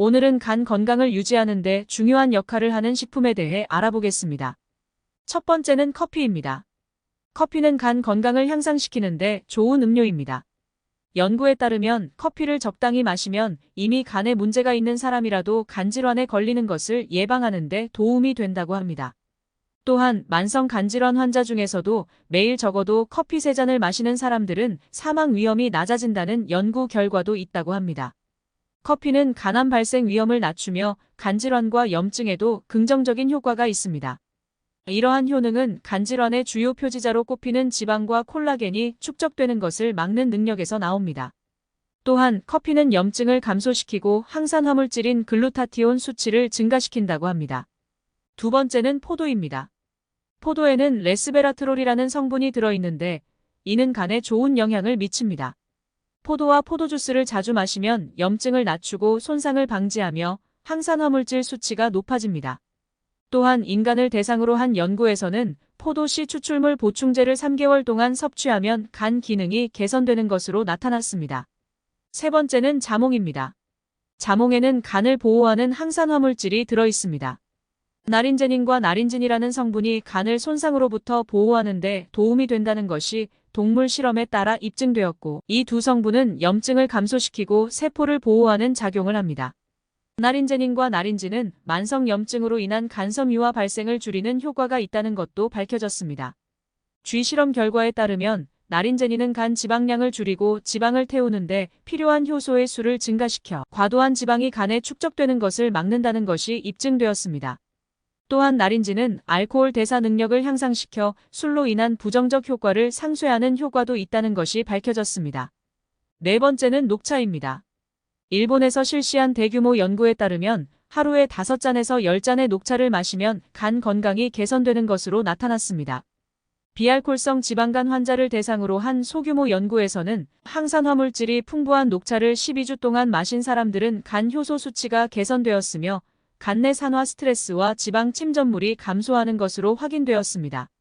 오늘은 간 건강을 유지하는 데 중요한 역할을 하는 식품에 대해 알아보겠습니다. 첫 번째는 커피입니다. 커피는 간 건강을 향상시키는데 좋은 음료입니다. 연구에 따르면 커피를 적당히 마시면 이미 간에 문제가 있는 사람이라도 간질환에 걸리는 것을 예방하는 데 도움이 된다고 합니다. 또한 만성 간질환 환자 중에서도 매일 적어도 커피 3잔을 마시는 사람들은 사망 위험이 낮아진다는 연구 결과도 있다고 합니다. 커피는 간암 발생 위험을 낮추며 간질환과 염증에도 긍정적인 효과가 있습니다. 이러한 효능은 간질환의 주요 표지자로 꼽히는 지방과 콜라겐이 축적되는 것을 막는 능력에서 나옵니다. 또한 커피는 염증을 감소시키고 항산 화물질인 글루타티온 수치를 증가시킨다고 합니다. 두 번째는 포도입니다. 포도에는 레스베라트롤이라는 성분이 들어있는데 이는 간에 좋은 영향을 미칩니다. 포도와 포도주스를 자주 마시면 염증을 낮추고 손상을 방지하며 항산 화물질 수치가 높아집니다. 또한 인간을 대상으로 한 연구에서는 포도씨 추출물 보충제를 3개월 동안 섭취하면 간 기능이 개선되는 것으로 나타났습니다. 세 번째는 자몽입니다. 자몽에는 간을 보호하는 항산 화물질이 들어있습니다. 나린제닌과 나린진이라는 성분이 간을 손상으로부터 보호하는 데 도움이 된다는 것이 동물 실험에 따라 입증되었고, 이 두 성분은 염증을 감소시키고 세포를 보호하는 작용을 합니다. 나린제닌과 나린진은 만성 염증으로 인한 간섬유화 발생을 줄이는 효과가 있다는 것도 밝혀졌습니다. 쥐실험 결과에 따르면 나린제닌은 간 지방량을 줄이고 지방을 태우는데 필요한 효소의 수를 증가시켜 과도한 지방이 간에 축적되는 것을 막는다는 것이 입증되었습니다. 또한 나린진은 알코올 대사 능력을 향상시켜 술로 인한 부정적 효과를 상쇄하는 효과도 있다는 것이 밝혀졌습니다. 네 번째는 녹차입니다. 일본에서 실시한 대규모 연구에 따르면 하루에 5잔에서 10잔의 녹차를 마시면 간 건강이 개선되는 것으로 나타났습니다. 비알코올성 지방간 환자를 대상으로 한 소규모 연구에서는 항산 화물질이 풍부한 녹차를 12주 동안 마신 사람들은 간 효소 수치가 개선되었으며 간내 산화 스트레스와 지방 침전물이 감소하는 것으로 확인되었습니다.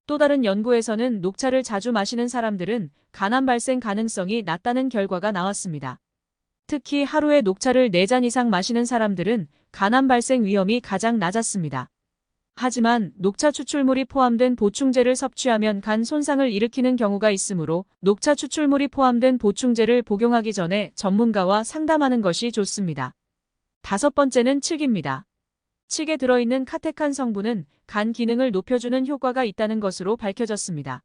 또 다른 연구에서는 녹차를 자주 마시는 사람들은 간암 발생 가능성이 낮다는 결과가 나왔습니다. 특히 하루에 녹차를 4잔 이상 마시는 사람들은 간암 발생 위험이 가장 낮았습니다. 하지만 녹차 추출물이 포함된 보충제를 섭취하면 간 손상을 일으키는 경우가 있으므로 녹차 추출물이 포함된 보충제를 복용하기 전에 전문가와 상담하는 것이 좋습니다. 다섯 번째는 칡입니다. 칡에 들어있는 카테칸 성분은 간 기능을 높여주는 효과가 있다는 것으로 밝혀졌습니다.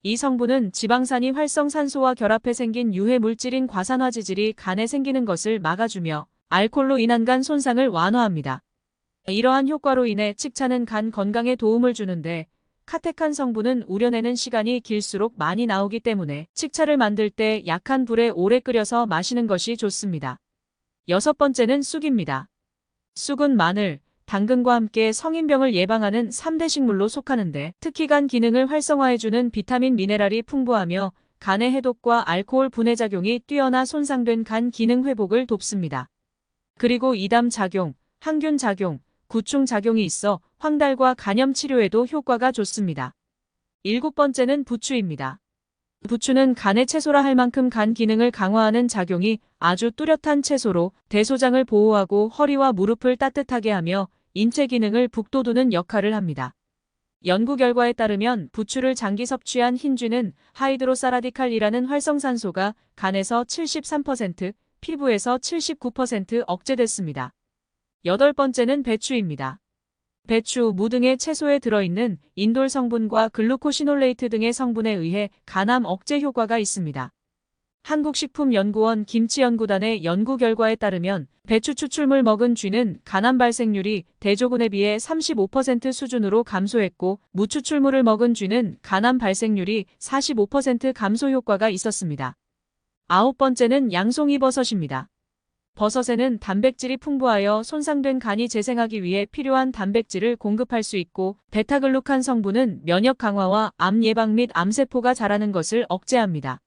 이 성분은 지방산이 활성산소와 결합해 생긴 유해 물질인 과산화지질이 간에 생기는 것을 막아주며 알코올로 인한 간 손상을 완화합니다. 이러한 효과로 인해 칡차는 간 건강에 도움을 주는데 카테칸 성분은 우려내는 시간이 길수록 많이 나오기 때문에 칡차를 만들 때 약한 불에 오래 끓여서 마시는 것이 좋습니다. 여섯 번째는 쑥입니다. 쑥은 마늘, 당근과 함께 성인병을 예방하는 3대 식물로 속하는데 특히 간 기능을 활성화해주는 비타민 미네랄이 풍부하며 간의 해독과 알코올 분해 작용이 뛰어나 손상된 간 기능 회복을 돕습니다. 그리고 이담 작용, 항균 작용, 구충 작용이 있어 황달과 간염 치료에도 효과가 좋습니다. 일곱 번째는 부추입니다. 부추는 간의 채소라 할 만큼 간 기능을 강화하는 작용이 아주 뚜렷한 채소로 대소장을 보호하고 허리와 무릎을 따뜻하게 하며 인체 기능을 북돋우는 역할을 합니다. 연구 결과에 따르면 부추를 장기 섭취한 흰쥐는 하이드로사라디칼이라는 활성산소가 간에서 73%, 피부에서 79% 억제됐습니다. 여덟 번째는 배추입니다. 배추, 무 등의 채소에 들어있는 인돌 성분과 글루코시놀레이트 등의 성분에 의해 간암 억제 효과가 있습니다. 한국식품연구원 김치연구단의 연구 결과에 따르면 배추 추출물 먹은 쥐는 간암 발생률이 대조군에 비해 35% 수준으로 감소했고 무 추출물을 먹은 쥐는 간암 발생률이 45% 감소 효과가 있었습니다. 아홉 번째는 양송이버섯입니다. 버섯에는 단백질이 풍부하여 손상된 간이 재생하기 위해 필요한 단백질을 공급할 수 있고 베타글루칸 성분은 면역 강화와 암 예방 및 암세포가 자라는 것을 억제합니다.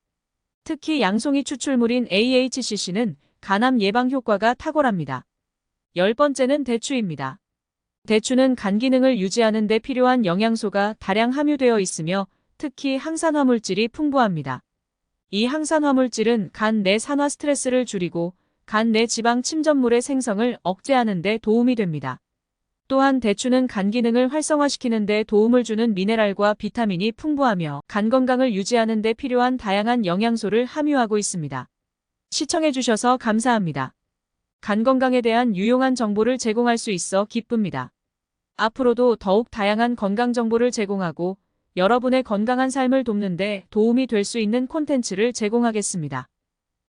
특히 양송이 추출물인 AHCC는 간암 예방 효과가 탁월합니다. 열 번째는 대추입니다. 대추는 간 기능을 유지하는 데 필요한 영양소가 다량 함유되어 있으며 특히 항산화물질이 풍부합니다. 이 항산화물질은 간 내 산화 스트레스를 줄이고 간 내 지방 침전물의 생성을 억제하는 데 도움이 됩니다. 또한 대추는 간 기능을 활성화시키는 데 도움을 주는 미네랄과 비타민이 풍부하며 간 건강을 유지하는 데 필요한 다양한 영양소를 함유하고 있습니다. 시청해주셔서 감사합니다. 간 건강에 대한 유용한 정보를 제공할 수 있어 기쁩니다. 앞으로도 더욱 다양한 건강 정보를 제공하고 여러분의 건강한 삶을 돕는 데 도움이 될 수 있는 콘텐츠를 제공하겠습니다.